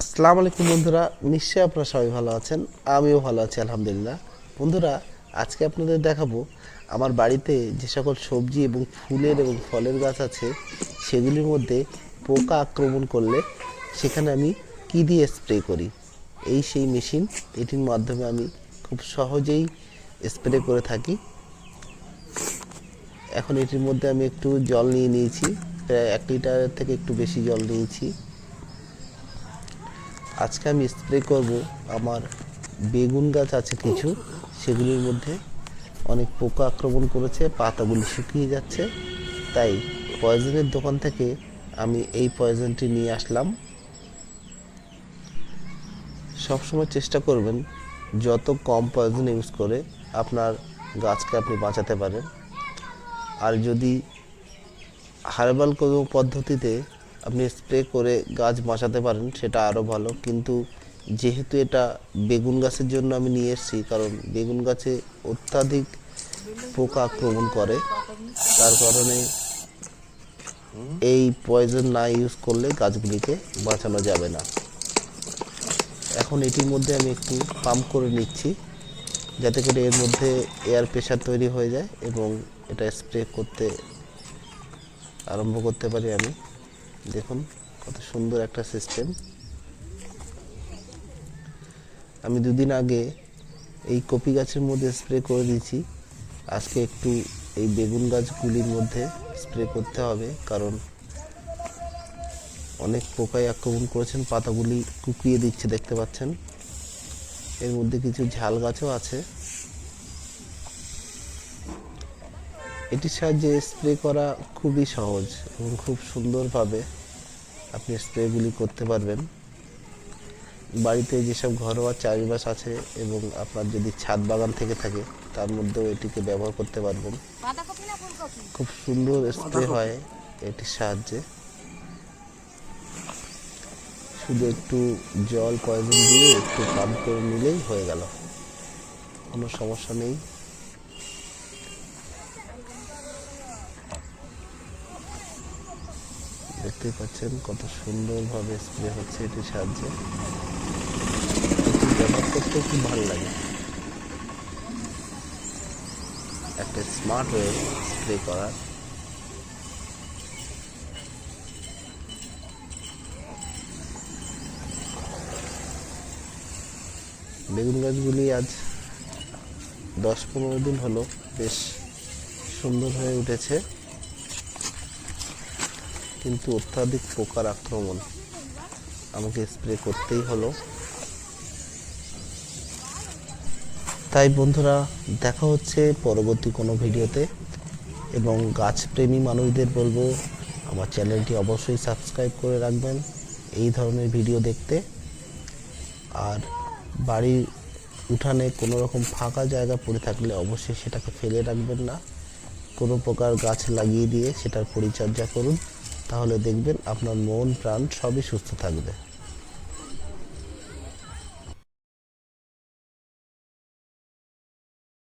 আসসালামু আলাইকুম বন্ধুরা, নিশ্চয়ই আপনারা সবাই ভালো আছেন। আমিও ভালো আছি আলহামদুলিল্লাহ। বন্ধুরা, আজকে আপনাদের দেখাবো আমার বাড়িতে যে সকল সবজি এবং ফুলের এবং ফলের গাছ আছে সেগুলির মধ্যে পোকা আক্রমণ করলে সেখানে আমি কি দিয়ে স্প্রে করি। এই সেই মেশিন, এটির মাধ্যমে আমি খুব সহজেই স্প্রে করে থাকি। এখন এটির মধ্যে আমি একটু জল নিয়ে নিয়েছি, প্রায় 1 লিটারের থেকে একটু বেশি জল নিয়েছি। আজকে আমি স্প্রে করব আমার বেগুন গাছ আছে কিছু, সেগুলির মধ্যে অনেক পোকা আক্রমণ করেছে, পাতাগুলি শুকিয়ে যাচ্ছে। তাই পয়জনের দোকান থেকে আমি এই পয়জনটি নিয়ে আসলাম। সবসময় চেষ্টা করবেন যত কম পয়জন ইউজ করে আপনার গাছকে আপনি বাঁচাতে পারেন। আর যদি হার্বাল কোনো পদ্ধতিতে আপনি স্প্রে করে গাছ বাঁচাতে পারেন সেটা আরও ভালো। কিন্তু যেহেতু এটা বেগুন গাছের জন্য আমি নিয়ে এসেছি, কারণ বেগুন গাছে অত্যাধিক পোকা আক্রমণ করে, তার কারণে এই পয়জন না ইউজ করলে গাছগুলিকে বাঁচানো যাবে না। এখন এটির মধ্যে আমি একটু পাম্প করে নিচ্ছি, যাতে করে এর মধ্যে এয়ার প্রেশার তৈরি হয়ে যায় এবং এটা স্প্রে করতে আরম্ভ করতে পারি আমি। দেখুন কত সুন্দর একটা সিস্টেম। আমি 2 দিন আগে এই কপি গাছের মধ্যে স্প্রে করে দিয়েছি, আজকে একটু এই বেগুন গাছগুলির মধ্যে স্প্রে করতে হবে, কারণ অনেক পোকায় আক্রমণ করেছেন, পাতাগুলি কুকিয়ে দিচ্ছে দেখতে পাচ্ছেন। এর মধ্যে কিছু ঝাল গাছও আছে। এটির সাহায্যে স্প্রে করা খুবই সহজ এবং খুব সুন্দরভাবে আপনি স্প্রেগুলি করতে পারবেন। বাড়িতে যেসব ঘরোয়া চাষবাস আছে এবং আপনার যদি ছাদ বাগান থেকে থাকে তার মধ্যেও এটিকে ব্যবহার করতে পারবেন। খুব সুন্দর স্প্রে হয় এটির সাহায্যে। শুধু একটু জল পয়জন দিয়ে একটু পাম্প করে নিলেই হয়ে গেল, কোনো সমস্যা নেই। দেখতেই পাচ্ছেন কত সুন্দরভাবে স্প্রে হচ্ছে এটির সাহায্যে। ব্যবহার করতেও খুব ভালো লাগে, একটা স্মার্ট ওয়ে স্প্রে করার। বেগুন গাছগুলি আজ 10-15 দিন হলো বেশ সুন্দর হয়ে উঠেছে, কিন্তু অত্যাধিক পোকার আক্রমণ আমাকে স্প্রে করতেই হলো। তাই বন্ধুরা, দেখা হচ্ছে পরবর্তী কোনো ভিডিওতে, এবং গাছপ্রেমী মানুষদের বলবো আমার চ্যানেলটি অবশ্যই সাবস্ক্রাইব করে রাখবেন এই ধরনের ভিডিও দেখতে। আর বাড়ির উঠানে কোনো রকম ফাঁকা জায়গা পড়ে থাকলে অবশ্যই সেটাকে ফেলে রাখবেন না, কোনো প্রকার গাছ লাগিয়ে দিয়ে সেটার পরিচর্যা করুন, তাহলে দেখবেন আপনার মন প্রাণ সবই সুস্থ থাকবে।